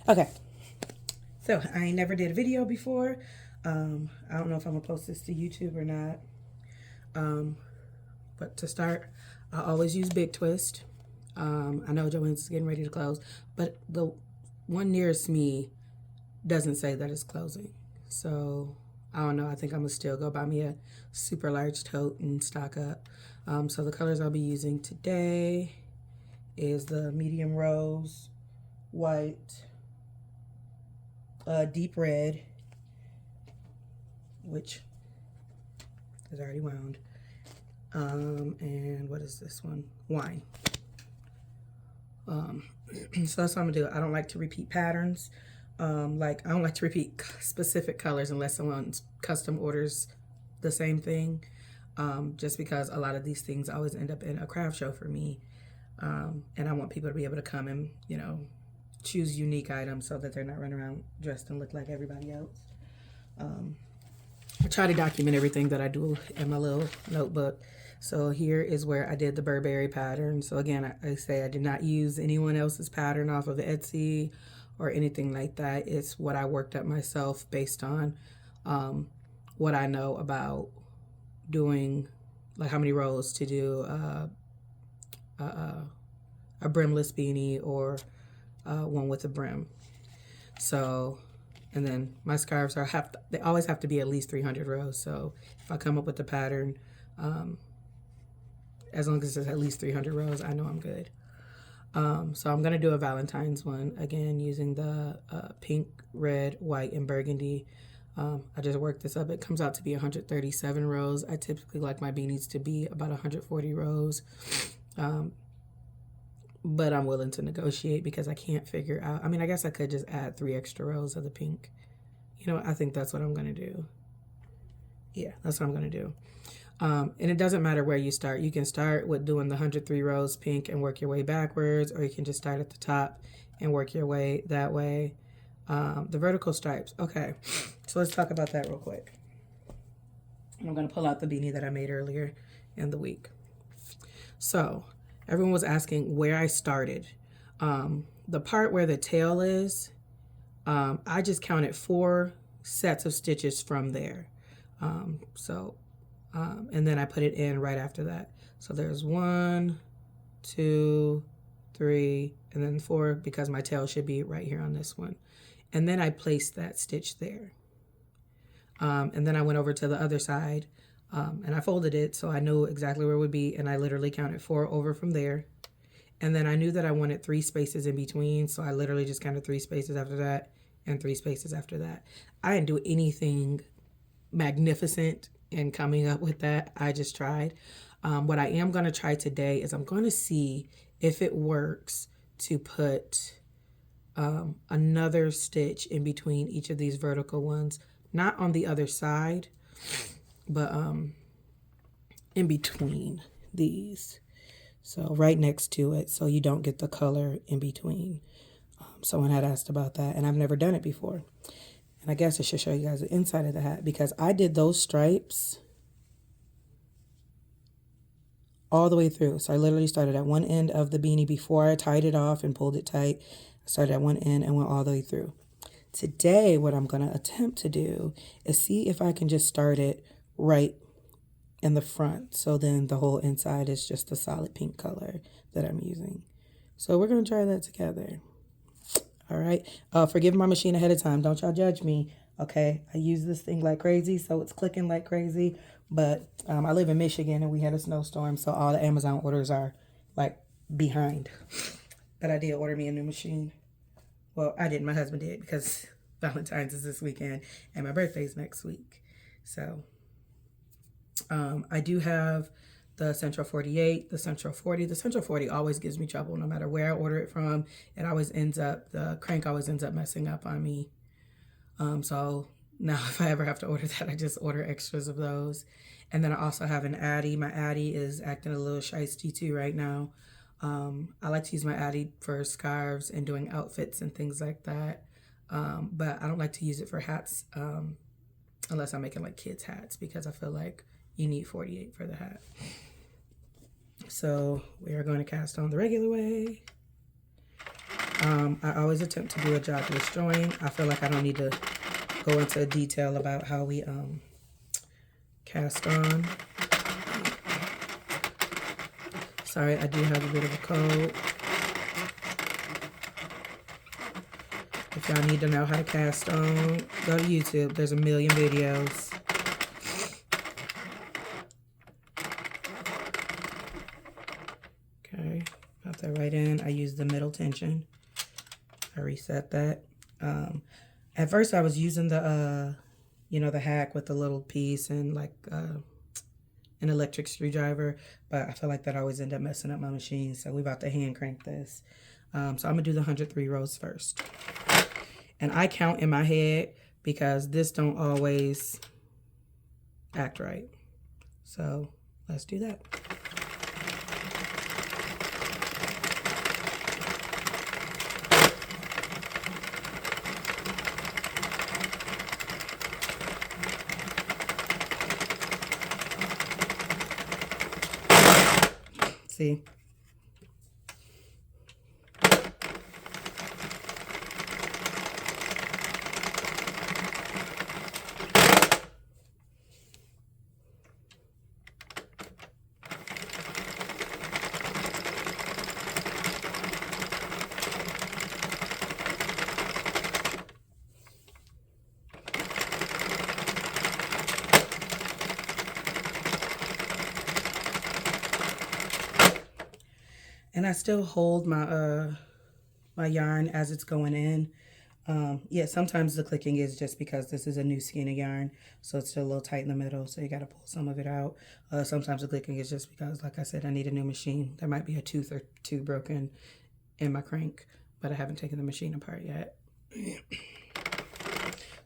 Okay, so I ain't never did a video before. I don't know if I'm gonna post this to YouTube or not. But to start, I always use Big Twist. I know Joanne's getting ready to close, but the one nearest me doesn't say that it's closing. So I don't know. I think I'm gonna still go buy me a super large tote and stock up. So the colors I'll be using today is the medium rose, white, deep red, which is already wound. And what is this one? Wine. So that's what I'm gonna do. I don't like to repeat patterns. Like I don't like to repeat specific colors unless someone custom orders the same thing. Just because a lot of these things always end up in a craft show for me. And I want people to be able to come and, you know, choose unique items so that they're not running around dressed and look like everybody else. I try to document everything that I do in my little notebook. So here is where I did the Burberry pattern. So again, I say I did not use anyone else's pattern off of Etsy or anything like that. It's what I worked up myself based on what I know about doing, like how many rows to do a brimless beanie or one with a brim. So, and then my scarves they always have to be at least 300 rows. So if I come up with the pattern, as long as it's at least 300 rows, I know I'm good. So I'm gonna do a Valentine's one again using the pink, red, white, and burgundy. I just worked this up. It comes out to be 137 rows. I typically like my beanies to be about 140 rows. But I'm willing to negotiate because I can't figure out. I mean, I guess I could just add 3 extra rows of the pink. You know, I think that's what I'm going to do. Yeah, that's what I'm going to do. And it doesn't matter where you start. You can start with doing the 103 rows pink and work your way backwards, or you can just start at the top and work your way that way. The vertical stripes. Okay, so let's talk about that real quick. And I'm going to pull out the beanie that I made earlier in the week. So everyone was asking where I started. The part where the tail is, I just counted 4 sets of stitches from there. And then I put it in right after that. So there's 1, 2, 3, and then 4 because my tail should be right here on this one. And then I placed that stitch there. And then I went over to the other side and I folded it so I knew exactly where it would be. And I literally counted 4 over from there. And then I knew that I wanted 3 spaces in between. So I literally just counted 3 spaces after that and 3 spaces after that. I didn't do anything magnificent in coming up with that. I just tried. What I am going to try today is I'm going to see if it works to put another stitch in between each of these vertical ones. Not on the other side, but in between these. So right next to it, so you don't get the color in between. Someone had asked about that, and I've never done it before. And I guess I should show you guys the inside of the hat because I did those stripes all the way through. So I literally started at one end of the beanie before I tied it off and pulled it tight. I started at one end and went all the way through. Today, what I'm going to attempt to do is see if I can just start it right in the front. So then the whole inside is just the solid pink color that I'm using. So we're going to try that together. All right. Forgive my machine ahead of time. Don't y'all judge me. Okay. I use this thing like crazy, so it's clicking like crazy. But I live in Michigan and we had a snowstorm, so all the Amazon orders are like behind. But I did order me a new machine. Well, I didn't. My husband did because Valentine's is this weekend and my birthday's next week. So I do have the Sentro 48, the Sentro 40. The Sentro 40 always gives me trouble no matter where I order it from. It always ends up, the crank always ends up messing up on me. So now if I ever have to order that, I just order extras of those. And then I also have an Addy. My Addy is acting a little shiesty too right now. I like to use my Addy for scarves and doing outfits and things like that. But I don't like to use it for hats unless I'm making like kids hats because I feel like you need 48 for the hat. So we are going to cast on the regular way. I always attempt to do a jogless join. I feel like I don't need to go into detail about how we cast on. Sorry, I do have a bit of a cold. If y'all need to know how to cast on, go to YouTube. There's a million videos. Okay, got that right in. I use the middle tension. I reset that. At first I was using the, you know, the hack with the little piece and like an electric screwdriver, but I feel like that always end up messing up my machine. So we about to hand crank this. So I'm gonna do the 103 rows first. And I count in my head because this don't always act right. So let's do that. See? And I still hold my my yarn as it's going in. Yeah, sometimes the clicking is just because this is a new skein of yarn, so it's still a little tight in the middle, so you got to pull some of it out. Sometimes the clicking is just because, like I said, I need a new machine. There might be a tooth or two broken in my crank, but I haven't taken the machine apart yet.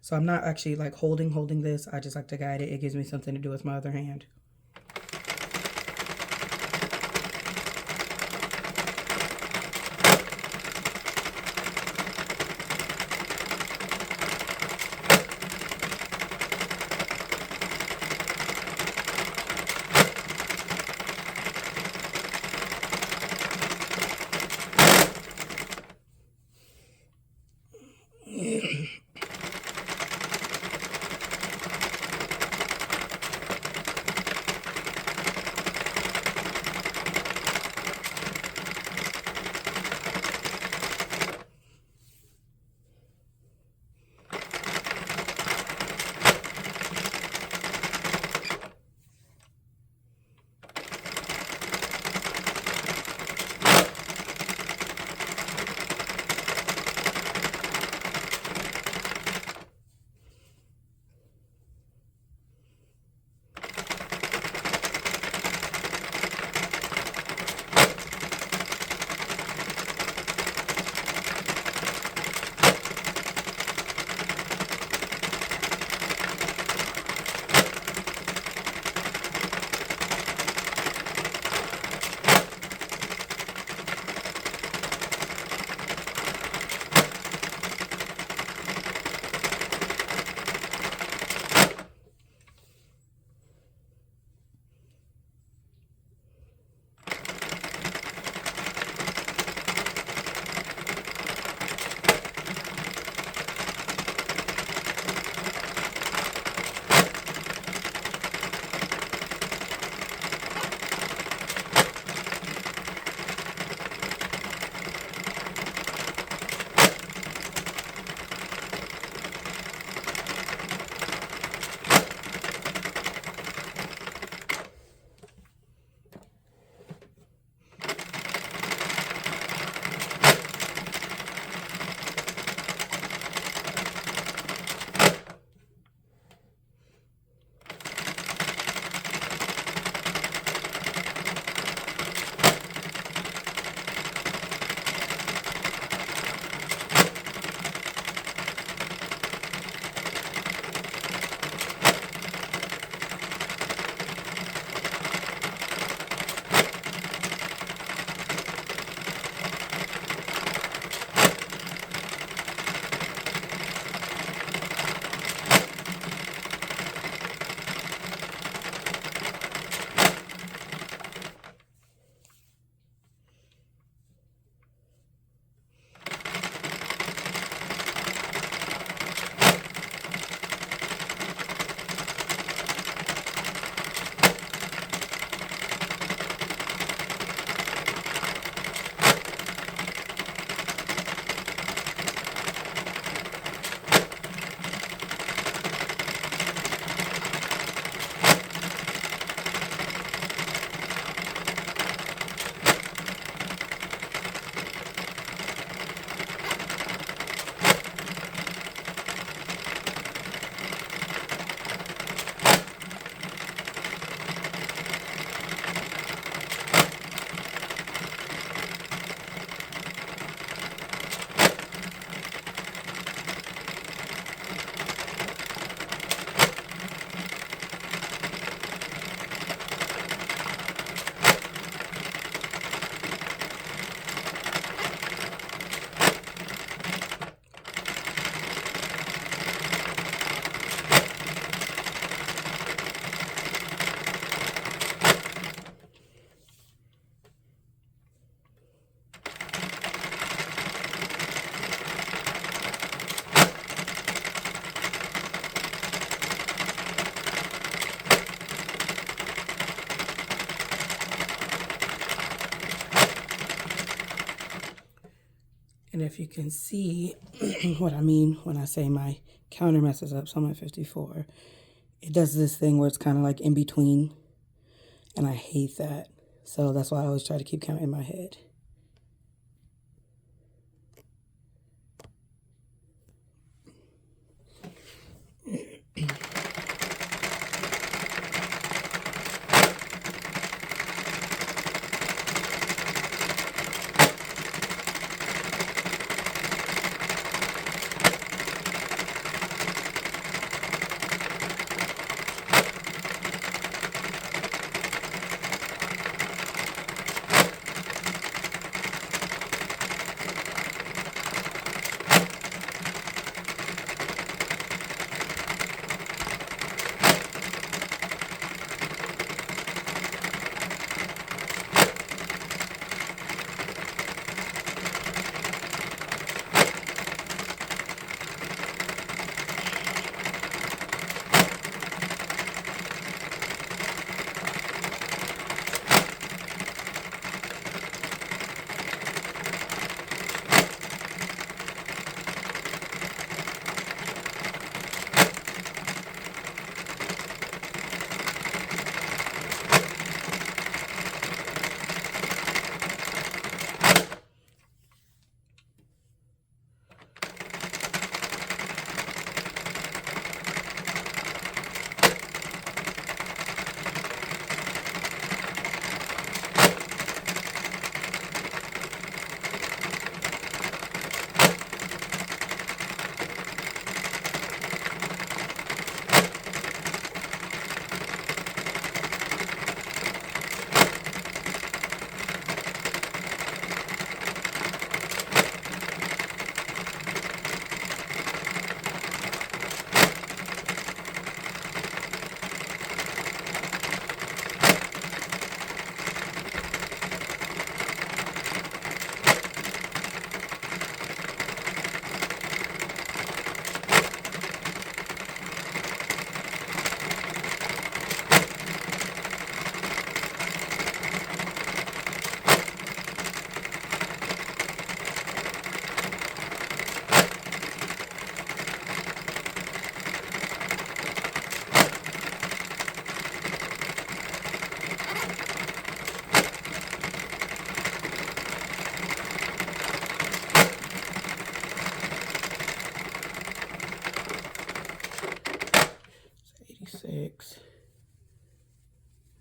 So I'm not actually like holding this. I just like to guide it. It gives me something to do with my other hand. if you can see what I mean when I say my counter messes up. So I'm at 54. It does this thing where it's kind of like in between, and I hate that. So that's why I always try to keep count in my head.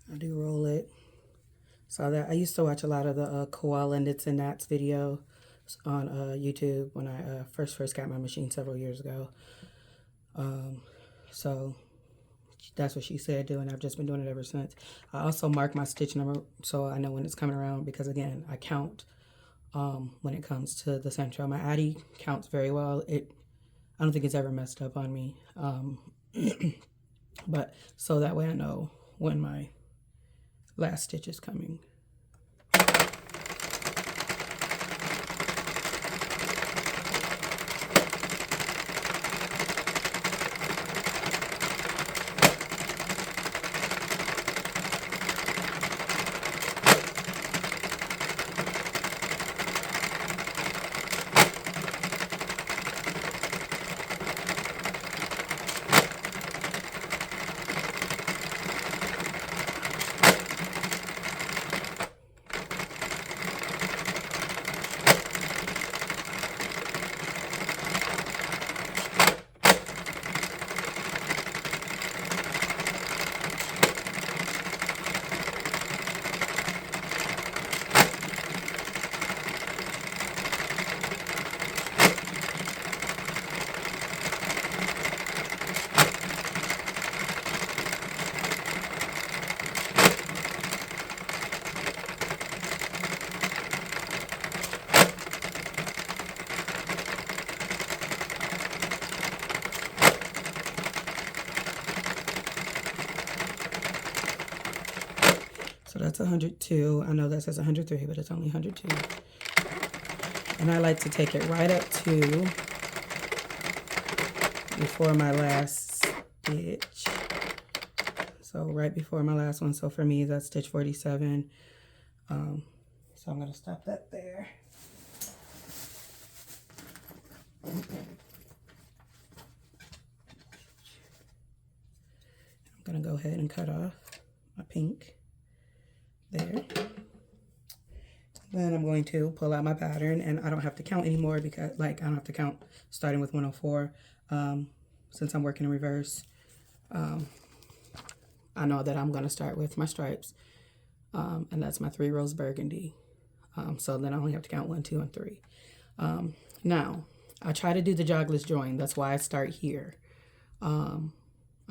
I do roll it. So that I used to watch a lot of the koala knits and knots video on YouTube when I first got my machine several years ago. So that's what she said do, and I've just been doing it ever since. I also mark my stitch number so I know when it's coming around, because again, I count when it comes to the Sentro. My Addy counts very well. I don't think it's ever messed up on me. But so that way I know when my last stitch is coming. So that's 102. I know that says 103, but it's only 102. And I like to take it right up to before my last stitch. So right before my last one. So for me, that's stitch 47. So I'm going to stop that there. I'm going to go ahead and cut off my pink there. Then I'm going to pull out my pattern, and I don't have to count anymore because, like, I don't have to count starting with 104 since I'm working in reverse. I know that I'm going to start with my stripes, and that's my 3 rows burgundy. So then I only have to count 1, 2, and 3. Now, I try to do the jogless join. That's why I start here. I'm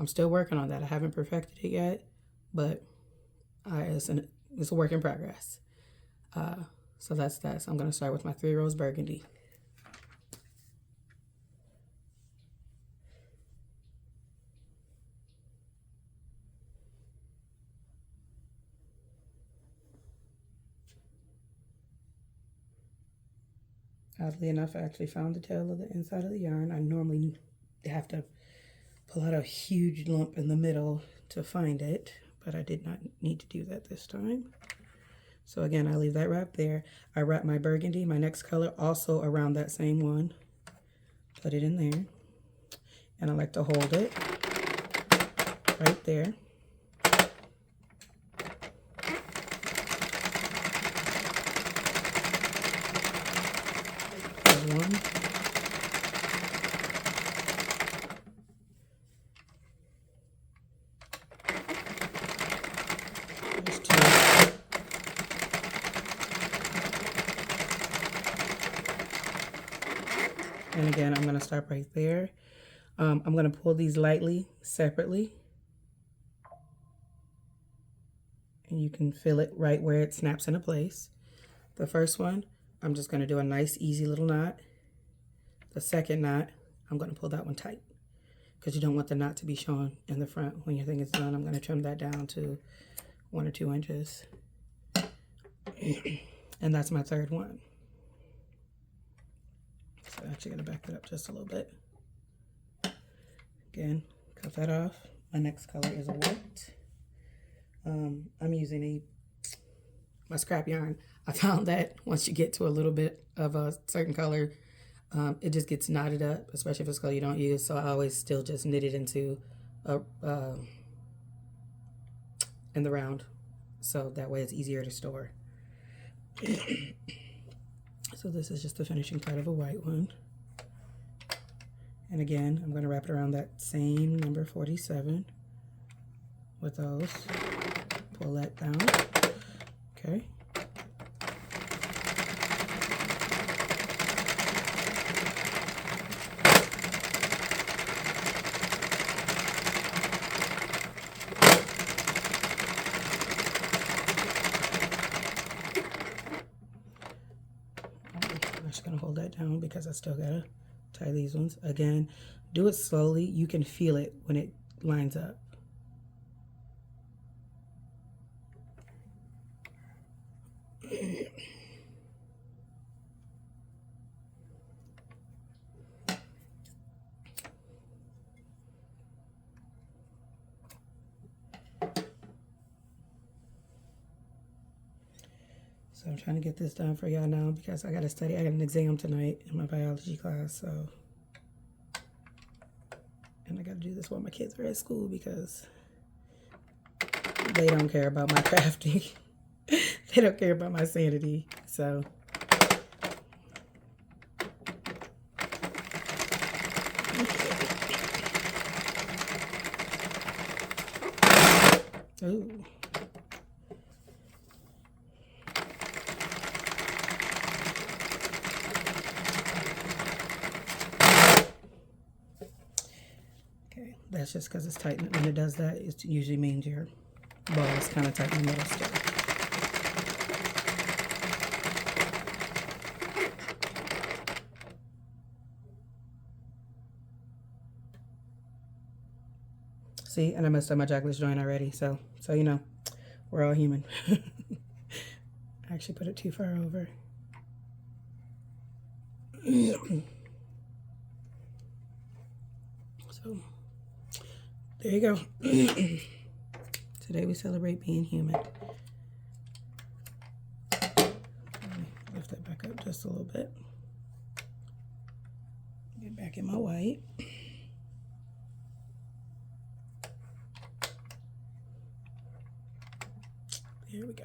still working on that. I haven't perfected it yet, but it's a work in progress. So that's that. So I'm going to start with my 3 rows burgundy. Oddly enough, I actually found the tail of the inside of the yarn. I normally have to pull out a huge lump in the middle to find it, but I did not need to do that this time. So again, I leave that wrap there. I wrap my burgundy, my next color, also around that same one. Put it in there. And I like to hold it right there. One. There's 2. And again, I'm going to stop right there. I'm going to pull these lightly separately. And you can feel it right where it snaps into place. The first one, I'm just going to do a nice, easy little knot. The second knot, I'm going to pull that one tight because you don't want the knot to be showing in the front. When your thing is done, I'm going to trim that down to 1 or 2 inches. And that's my third one. So I'm actually going to back that up just a little bit. Again, cut that off. My next color is a white. I'm using my scrap yarn. I found that once you get to a little bit of a certain color, it just gets knotted up, especially if it's a color you don't use. So I always still just knit it into in the round, so that way it's easier to store. So this is just the finishing part of a white one. And again, I'm going to wrap it around that same number 47 with those. Pull that down. Okay. I'm just going to hold that down because I still got to tie these ones. Again, do it slowly. You can feel it when it lines up. So I'm trying to get this done for y'all now because I got to study. I got an exam tonight in my biology class, so. And I got to do this while my kids are at school because they don't care about my crafting. They don't care about my sanity, so. Ooh. Okay, that's just because it's tight. When it does that, it usually means your ball is kind of tight in the middle still. See, and I messed up my jogless joint already, so you know, we're all human. I actually put it too far over. So, there you go. Today we celebrate being human. Lift that back up just a little bit. back in my white. There we go.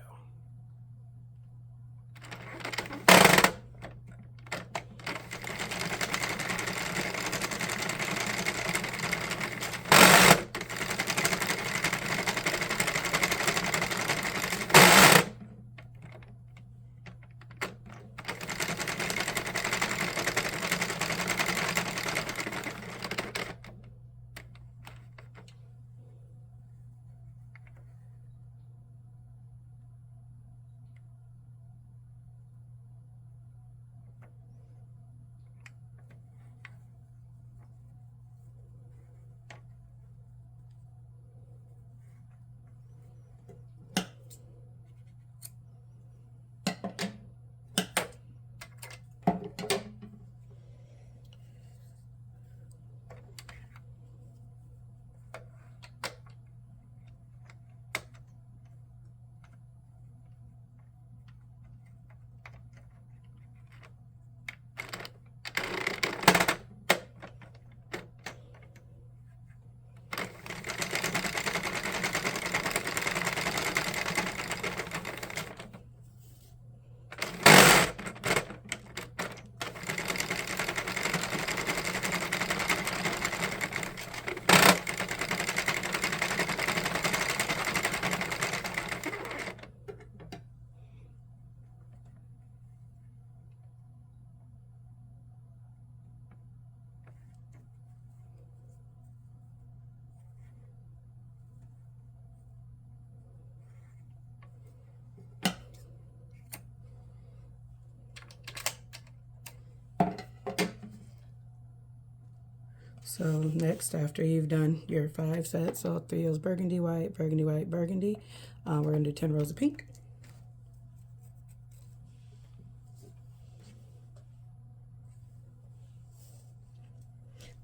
So next, after you've done your 5 sets, so 3 is burgundy, white, burgundy, white, burgundy, we're going to do 10 rows of pink.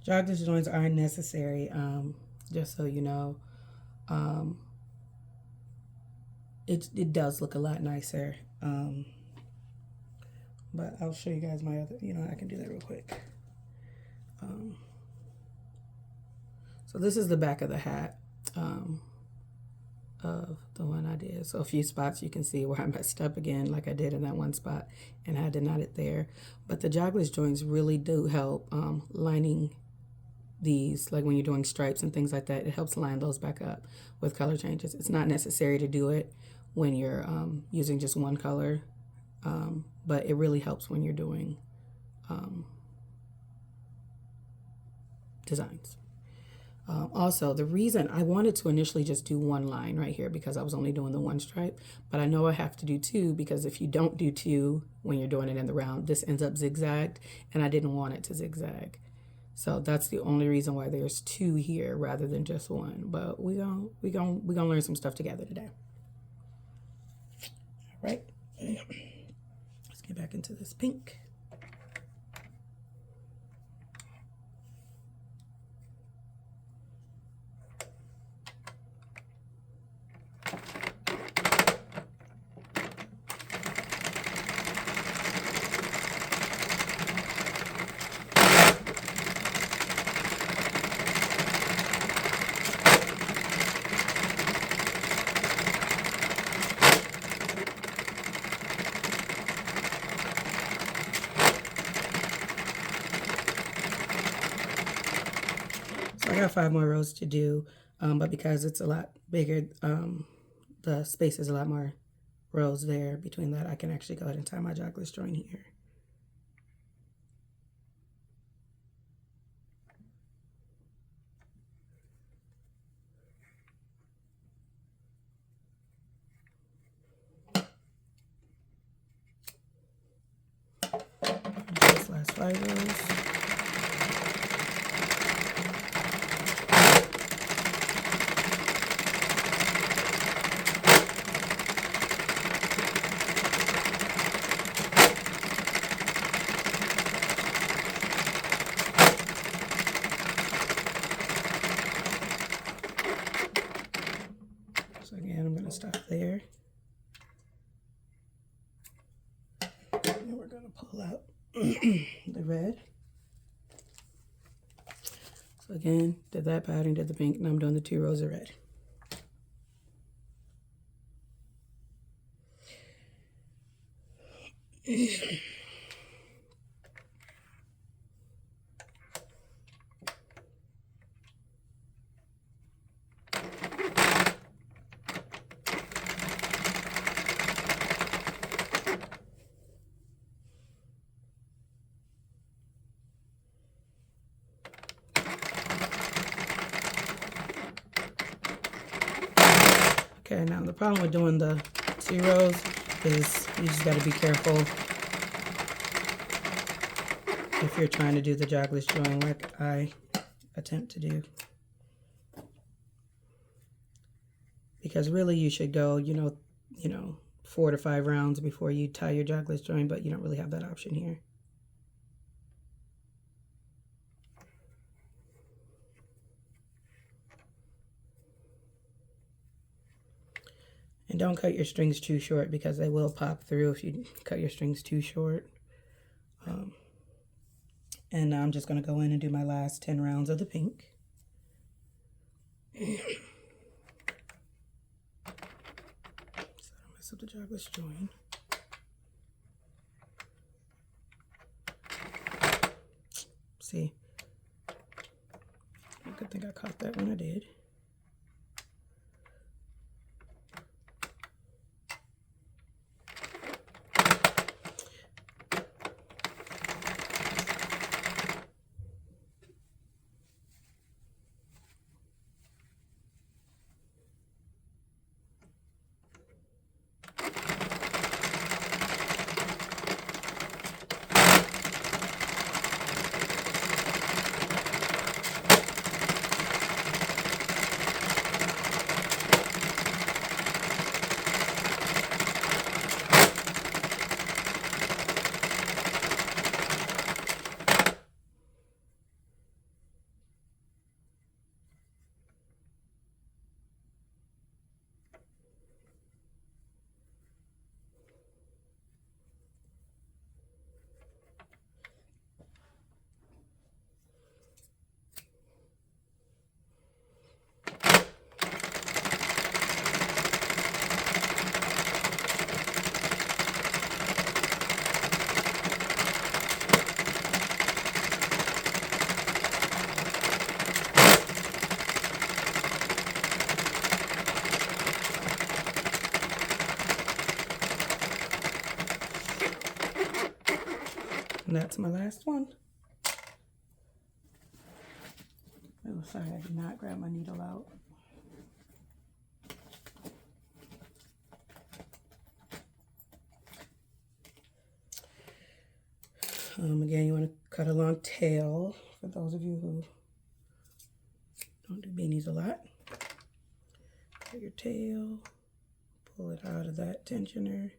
Jogless joints aren't necessary, just so you know. It does look a lot nicer, but I'll show you guys my other, I can do that real quick. So this is the back of the hat of the one I did. So a few spots you can see where I messed up again, like I did in that one spot, and I had to knot it there. But the jogless joints really do help lining these, like when you're doing stripes and things like that, it helps line those back up with color changes. It's not necessary to do it when you're using just one color, but it really helps when you're doing designs. Also, the reason I wanted to initially just do one line right here because I was only doing the one stripe, but I know I have to do 2 because if you don't do 2 when you're doing it in the round, this ends up zigzagged, and I didn't want it to zigzag. So that's the only reason why there's 2 here rather than just 1. But we gonna learn some stuff together today. All right, let's get back into this pink. I got 5 more rows to do, but because it's a lot bigger, the space is a lot more rows there. Between that, I can actually go ahead and tie my jogless joint here. This last 5 rows. So again, I'm going to stop there. And we're going to pull out the red. So again, did that pattern, did the pink, now I'm doing the 2 rows of red. Okay, now the problem with doing the 2 rows is you just got to be careful if you're trying to do the jogless join like I attempt to do. Because really you should go, you know, 4 to 5 rounds before you tie your jogless join, but you don't really have that option here. And don't cut your strings too short because they will pop through if you cut your strings too short. And now I'm just going to go in and do my last 10 rounds of the pink. So I don't mess up the jogless join. See, I could think I caught that when I did. And that's my last one. Oh, sorry, I did not grab my needle out. Again, you want to cut a long tail for those of you who don't do beanies a lot. Cut your tail, pull it out of that tensioner.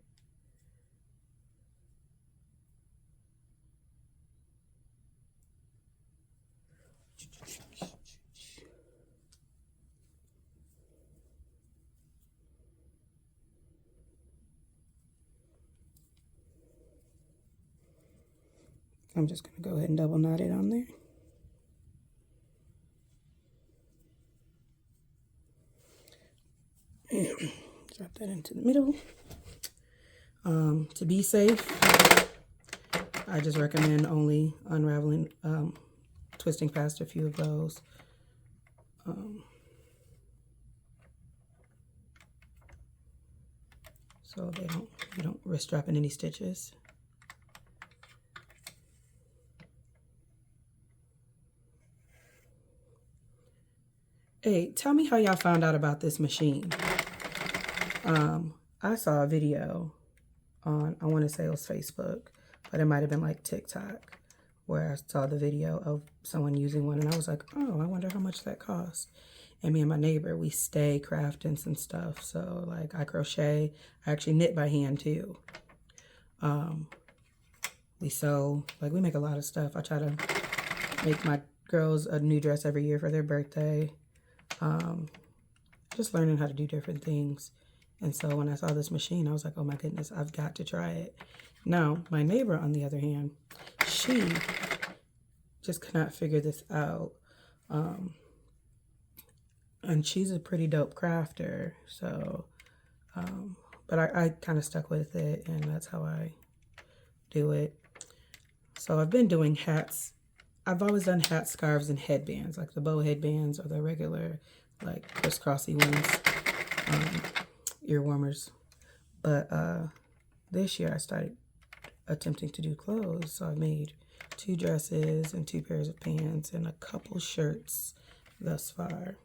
I'm just going to go ahead and double knot it on there. And drop that into the middle. To be safe, I just recommend only unraveling, twisting past a few of those. So you don't risk dropping any stitches. Hey, tell me how y'all found out about this machine. I saw a video on, I want to say it was Facebook, but it might have been like TikTok, where I saw the video of someone using one, and I was like, oh, I wonder how much that costs. And me and my neighbor, we stay crafting some stuff. So like I crochet, I actually knit by hand too. We sew, like we make a lot of stuff. I try to make my girls a new dress every year for their birthday. Just learning how to do different things. And so when I saw this machine, I was like, oh my goodness, I've got to try it. Now, my neighbor, on the other hand, she just could not figure this out. And she's a pretty dope crafter, so but I kind of stuck with it, and that's how I do it. So I've been doing hats. I've always done hats, scarves, and headbands, like the bow headbands or the regular, like crisscrossy ones, ear warmers. But this year I started attempting to do clothes, so I made 2 dresses and 2 pairs of pants and a couple shirts thus far.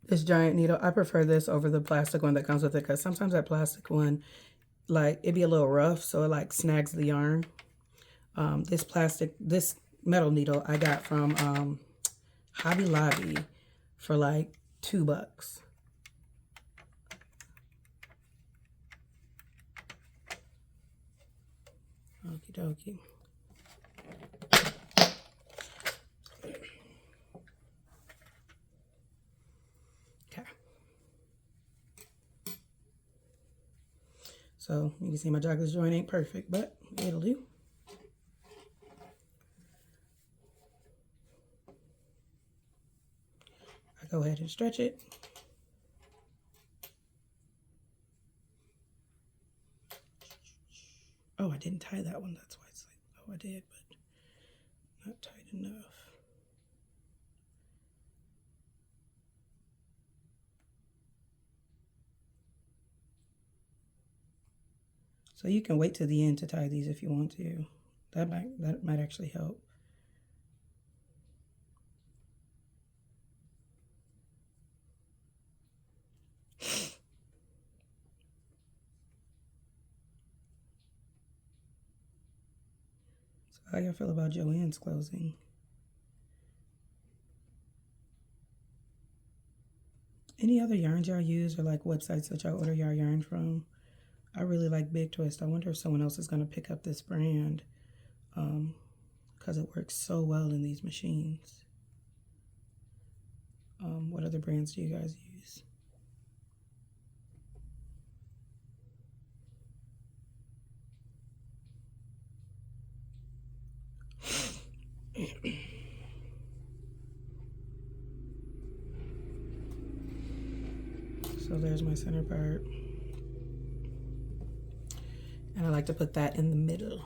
This giant needle, I prefer this over the plastic one that comes with it, because sometimes that plastic one, like, it'd be a little rough, so it like snags the yarn. This metal needle I got from Hobby Lobby for like $2. Okie dokie. Okay. So you can see my joggers joint ain't perfect, but it'll do. I go ahead and stretch it. Oh, I didn't tie that one. That's why it's like, oh, I did, but not tight enough. So you can wait to the end to tie these if you want to. That might actually help. So how y'all feel about Joann's closing? Any other yarns y'all use, or like websites that y'all order y'all yarn from? I really like Big Twist. I wonder if someone else is going to pick up this brand, because it works so well in these machines. What other brands do you guys use? So there's my center part. And I like to put that in the middle.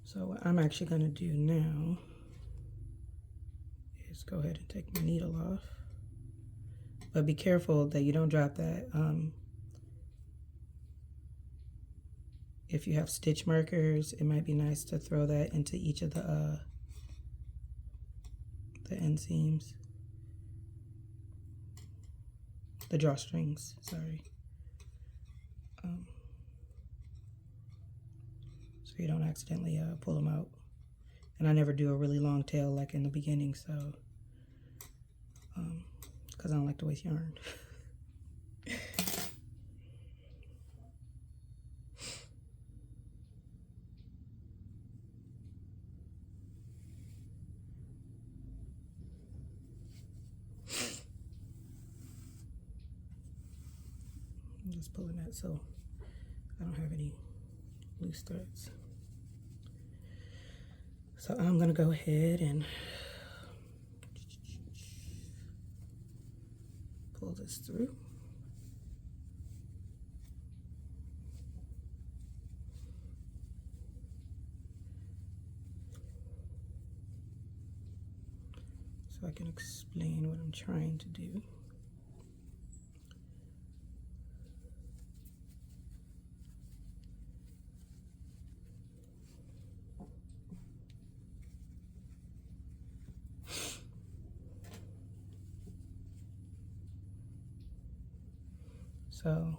So what I'm actually going to do now is go ahead and take my needle off. But be careful that you don't drop that. If you have stitch markers, it might be nice to throw that into each of the end seams. The drawstrings, sorry. So you don't accidentally pull them out. And I never do a really long tail like in the beginning, so because I don't like to waste yarn. I'm just pulling that so I don't have any loose threads. So I'm gonna go ahead and pull this through. So I can explain what I'm trying to do. So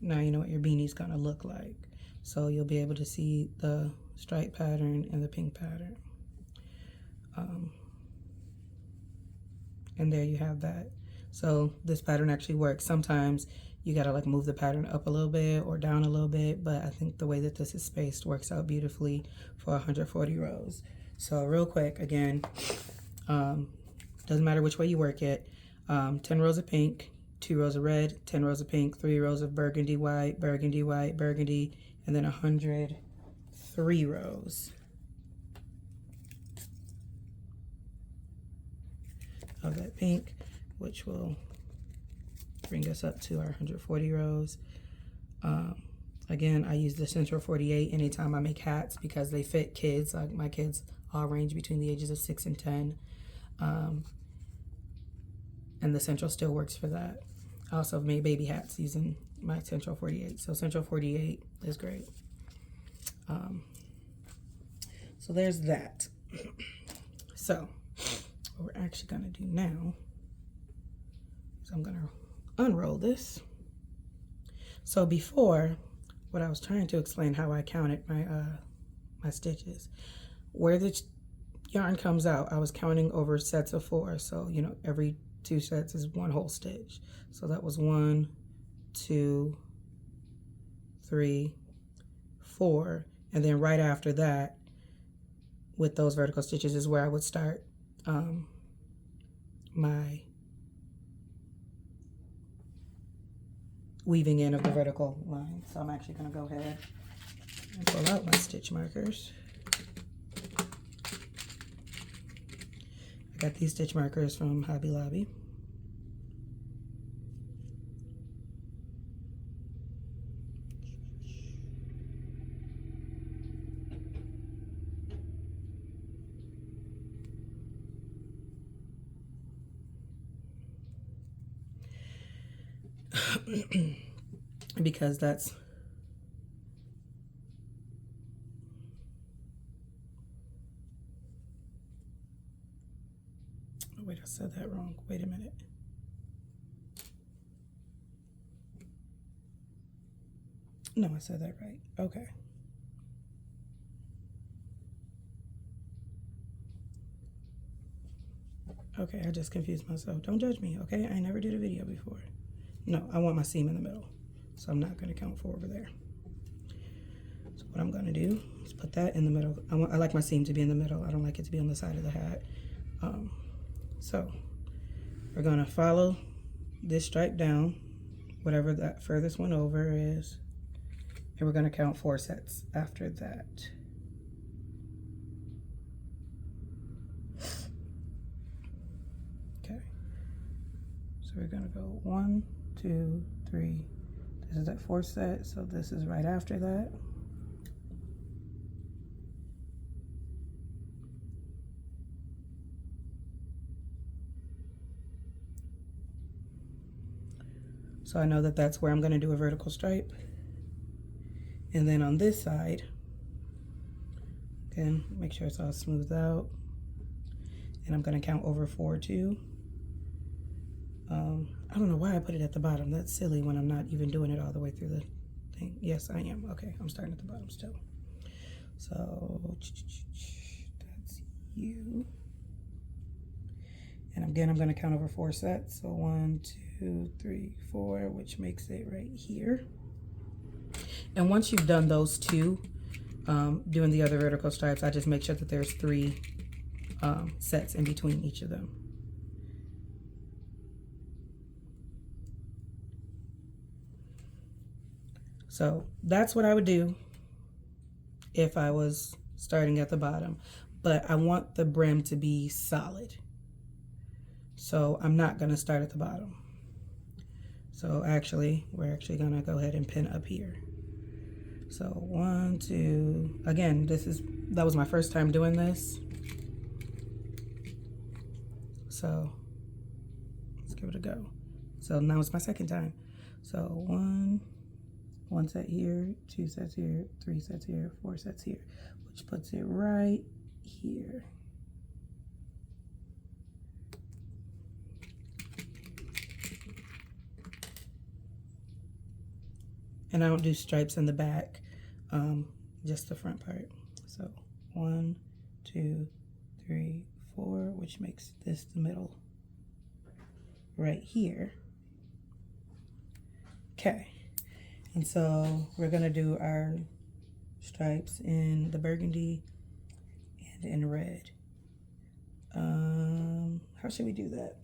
now you know what your beanie's gonna look like. So you'll be able to see the stripe pattern and the pink pattern. And there you have that. So this pattern actually works. Sometimes you gotta like move the pattern up a little bit or down a little bit, but I think the way that this is spaced works out beautifully for 140 rows. So real quick, again, doesn't matter which way you work it, 10 rows of pink, 2 rows of red, 10 rows of pink, 3 rows of burgundy white, burgundy white, burgundy, and then 103 rows of that pink, which will bring us up to our 140 rows. Again, I use the Sentro 48 anytime I make hats because they fit kids. My kids all range between the ages of 6 and 10. And the Sentro still works for that. I also have made baby hats using my Sentro 48. So Sentro 48 is great. So there's that. So what we're actually gonna do now is I'm gonna unroll this. So before, what I was trying to explain how I counted my stitches. Where the yarn comes out, I was counting over sets of 4. So, you know, every 2 sets is 1 whole stitch. So that was 1, 2, 3, 4. And then right after that, with those vertical stitches is where I would start my weaving in of the vertical line. So I'm actually going to go ahead and pull out my stitch markers. I got these stitch markers from Hobby Lobby. Because that's oh, wait, I said that wrong. Wait a minute. No, I said that right. Okay. Okay, I just confused myself. Don't judge me, okay? I never did a video before. No, I want my seam in the middle, so I'm not going to count 4 over there. So what I'm going to do is put that in the middle. I like my seam to be in the middle. I don't like it to be on the side of the hat. So we're going to follow this stripe down, whatever that furthest one over is, and we're going to count 4 sets after that. Okay, so we're going to go 1, 2, 3. This is that 4th set, so this is right after that. So I know that that's where I'm going to do a vertical stripe. And then on this side, again, make sure it's all smoothed out. And I'm going to count over 4 too. I don't know why I put it at the bottom. That's silly when I'm not even doing it all the way through the thing. Yes, I am. Okay, I'm starting at the bottom still. So that's you. And again, I'm going to count over 4 sets. So 1, 2, 3, 4, which makes it right here. And once you've done those 2, doing the other vertical stripes, I just make sure that there's 3 sets in between each of them. So that's what I would do if I was starting at the bottom, but I want the brim to be solid. So I'm not going to start at the bottom. So actually, we're actually going to go ahead and pin up here. So 1, 2, again, that was my first time doing this. So let's give it a go. So now it's my second time. So 1 set here, 2 sets here, 3 sets here, 4 sets here, which puts it right here. And I don't do stripes in the back, just the front part. So 1, 2, 3, 4, which makes this the middle right here. Okay, and so we're gonna do our stripes in the burgundy and in red. How should we do that?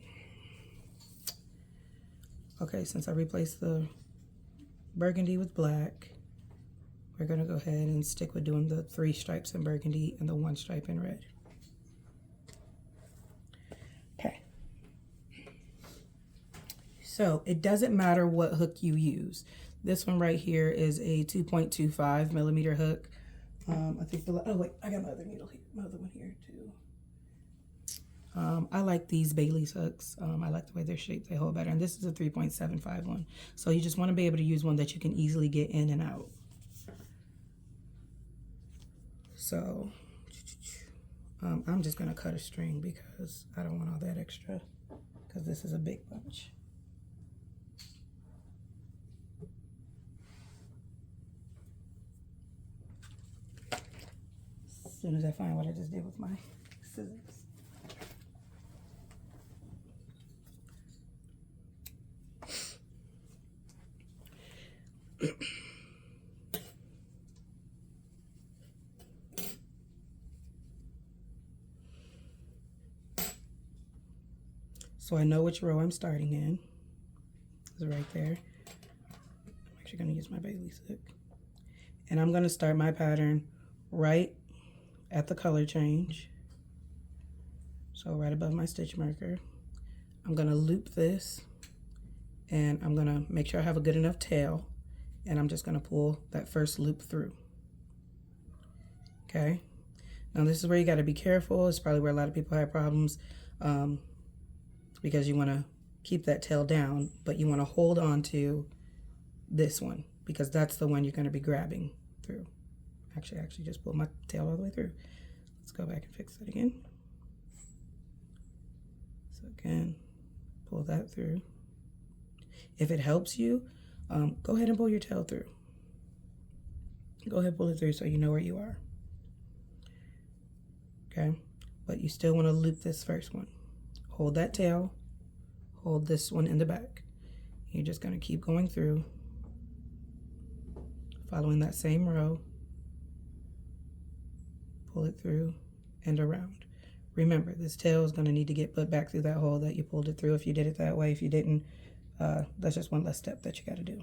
Okay, since I replaced the burgundy with black, we're gonna go ahead and stick with doing the 3 stripes in burgundy and the 1 stripe in red. Okay. So it doesn't matter what hook you use. This one right here is a 2.25 millimeter hook. I think oh wait, I got my other needle here, my other one here too. I like these Bailey's hooks. I like the way they're shaped, they hold better. And this is a 3.75 one. So you just want to be able to use one that you can easily get in and out. So I'm just going to cut a string because I don't want all that extra, because this is a big bunch. As soon as I find what I just did with my scissors. So I know which row I'm starting in. It's right there. I'm actually going to use my Bailey's hook. And I'm going to start my pattern right at the color change. So right above my stitch marker. I'm going to loop this, and I'm going to make sure I have a good enough tail, and I'm just going to pull that first loop through. Okay. Now this is where you got to be careful. It's probably where a lot of people have problems, because you want to keep that tail down, but you want to hold on to this one because that's the one you're going to be grabbing through. Actually just pulled my tail all the way through. Let's go back and fix it again. So again, pull that through. If it helps you, go ahead and pull your tail through. Go ahead and pull it through so you know where you are. Okay, but you still want to loop this first one. Hold that tail, hold this one in the back. You're just going to keep going through, following that same row. Pull it through and around. Remember, this tail is going to need to get put back through that hole that you pulled it through if you did it that way. If you didn't, that's just one less step that you got to do.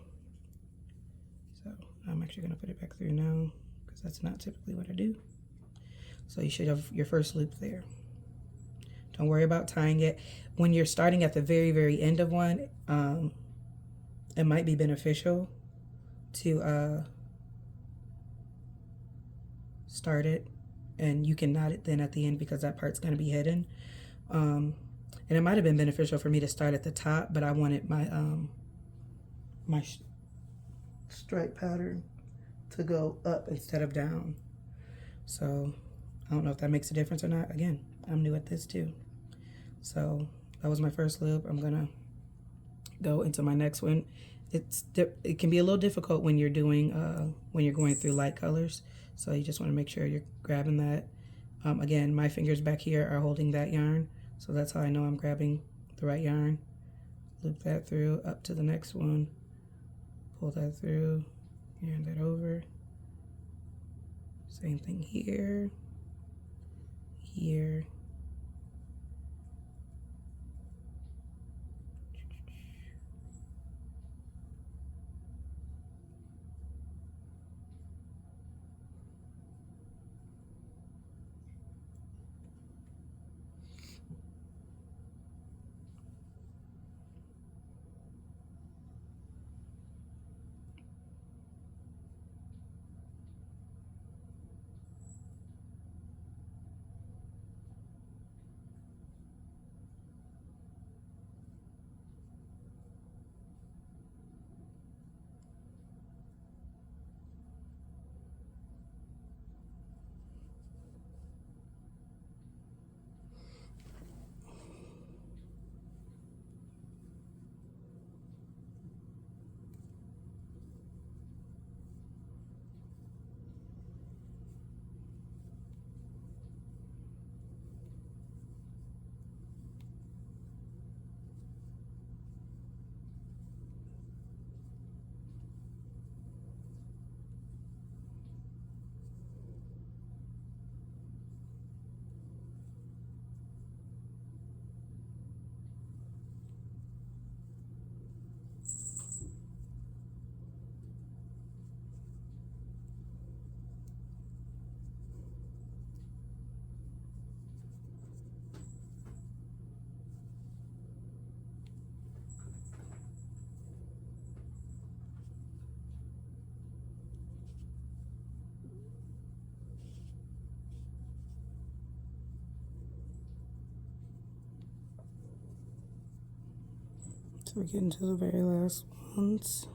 So I'm actually going to put it back through now because that's not typically what I do. So you should have your first loop there. Don't worry about tying it. When you're starting at the very, very end of one, it might be beneficial to start it, and you can knot it then at the end because that part's going to be hidden. And it might have been beneficial for me to start at the top, but I wanted my my stripe pattern to go up instead of down. So I don't know if that makes a difference or not. Again, I'm new at this too. So that was my first loop. I'm gonna go into my next one. It can be a little difficult when you're doing when you're going through light colors. So you just want to make sure you're grabbing that. Again, my fingers back here are holding that yarn, so that's how I know I'm grabbing the right yarn. Loop that through up to the next one. Pull that through, yarn that over. Same thing here, here. So we're getting to the very last ones.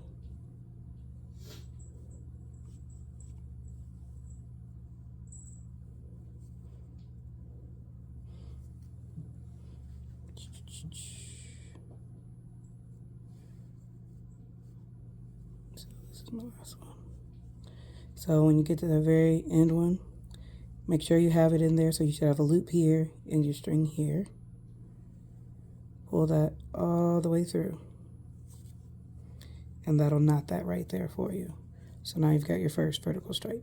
So this is my last one. So when you get to the very end one, make sure you have it in there. So you should have a loop here and your string here. Pull that all the way through. And that'll knot that right there for you. So now you've got your first vertical stripe.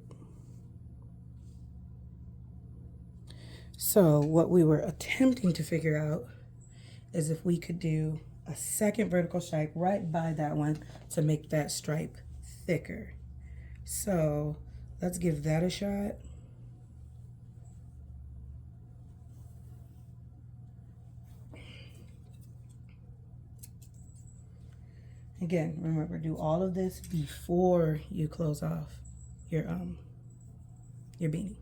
So what we were attempting to figure out is if we could do a second vertical stripe right by that one to make that stripe thicker. So let's give that a shot. Again, remember, do all of this before you close off your beanie.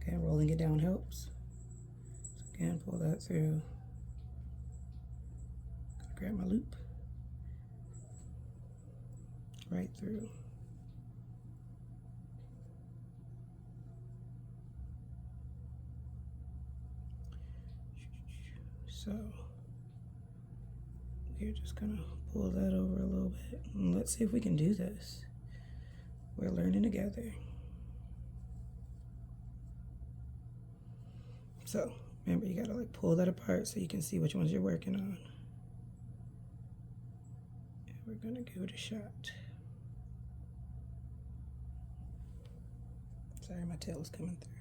Okay, rolling it down helps. So again, pull that through. Grab my loop. Right through. So we're just gonna pull that over a little bit. And let's see if we can do this. We're learning together. So remember, you gotta like pull that apart so you can see which ones you're working on. And we're gonna give it a shot. Sorry, my tail is coming through.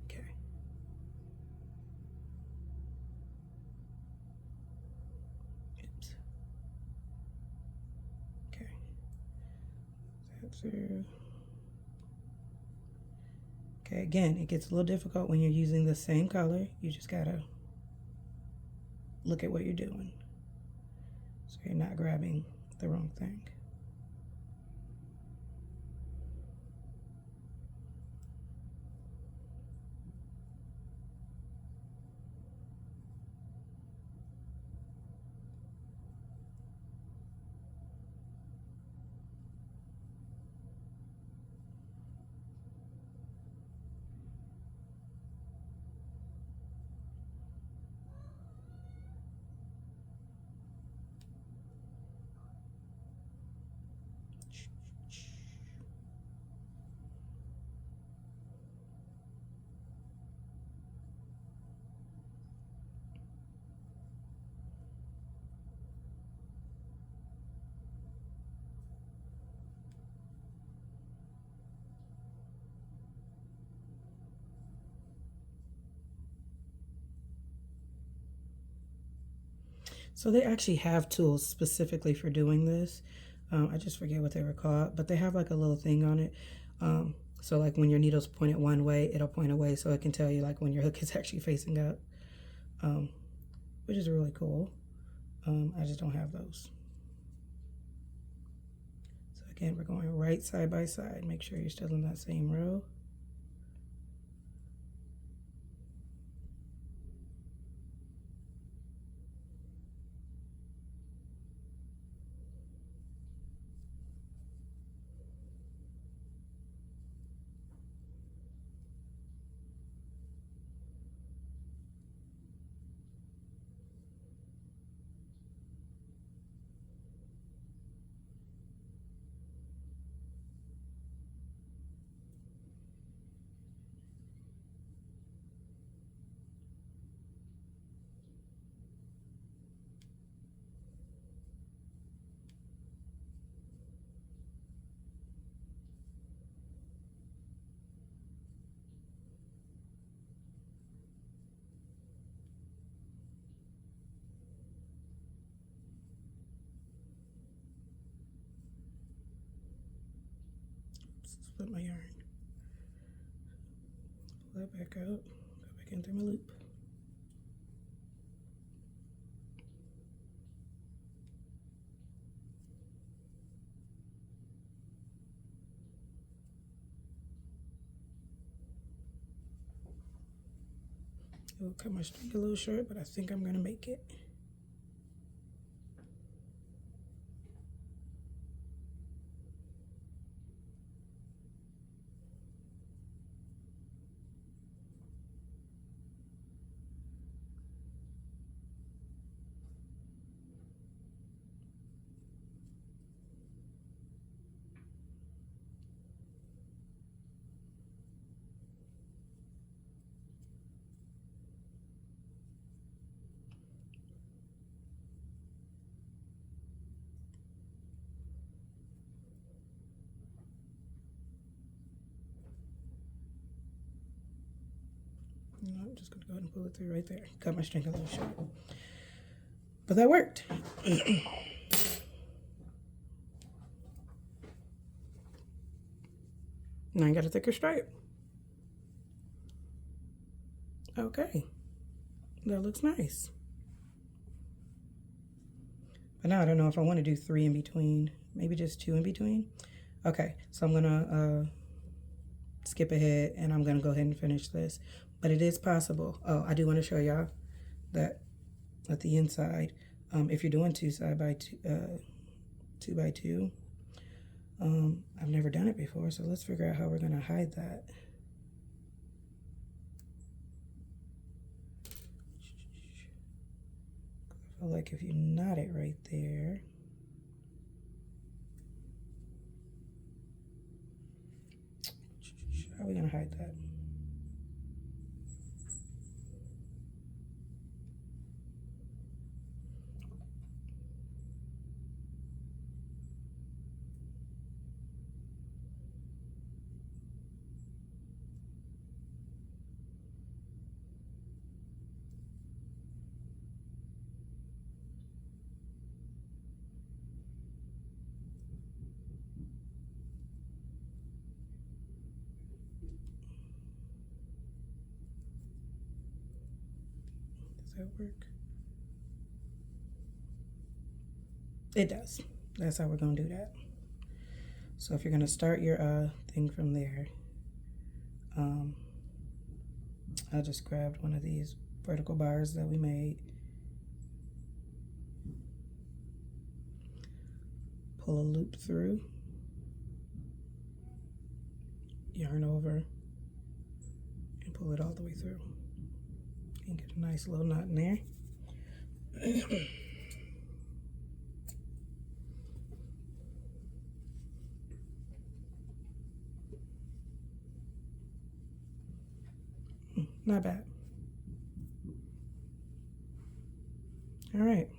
Okay. Oops. Okay. That through. Okay, again, it gets a little difficult when you're using the same color. You just gotta look at what you're doing so you're not grabbing the wrong thing. So they actually have tools specifically for doing this. I just forget what they were called, but they have like a little thing on it. So like when your needle's pointed one way, it'll point away so it can tell you like when your hook is actually facing up, which is really cool. I just don't have those. So again, we're going right side by side. Make sure you're still in that same row. Split my yarn. Pull that back out. Go back in through my loop. It will cut my string a little short, but I think I'm gonna make it. I'm just gonna go ahead and pull it through right there. Cut my string a little short, but that worked. Now I got a thicker stripe. Okay, that looks nice. But now I don't know if I want to do 3 in between, maybe just 2 in between. Okay, so I'm gonna skip ahead and I'm gonna go ahead and finish this. But it is possible. Oh, I do want to show y'all that at the inside, if you're doing 2 by 2, I've never done it before, so let's figure out how we're gonna hide that. I feel like if you knot it right there, how are we gonna hide that? Does that work? It does. That's how we're gonna do that. So if you're gonna start your thing from there, I just grabbed one of these vertical bars that we made, pull a loop through, yarn over, and pull it all the way through, and get a nice little knot in there. Not bad. All right,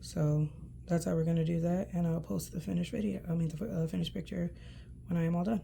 so that's how we're gonna do that, and I'll post the finished video. I mean the finished picture when I am all done.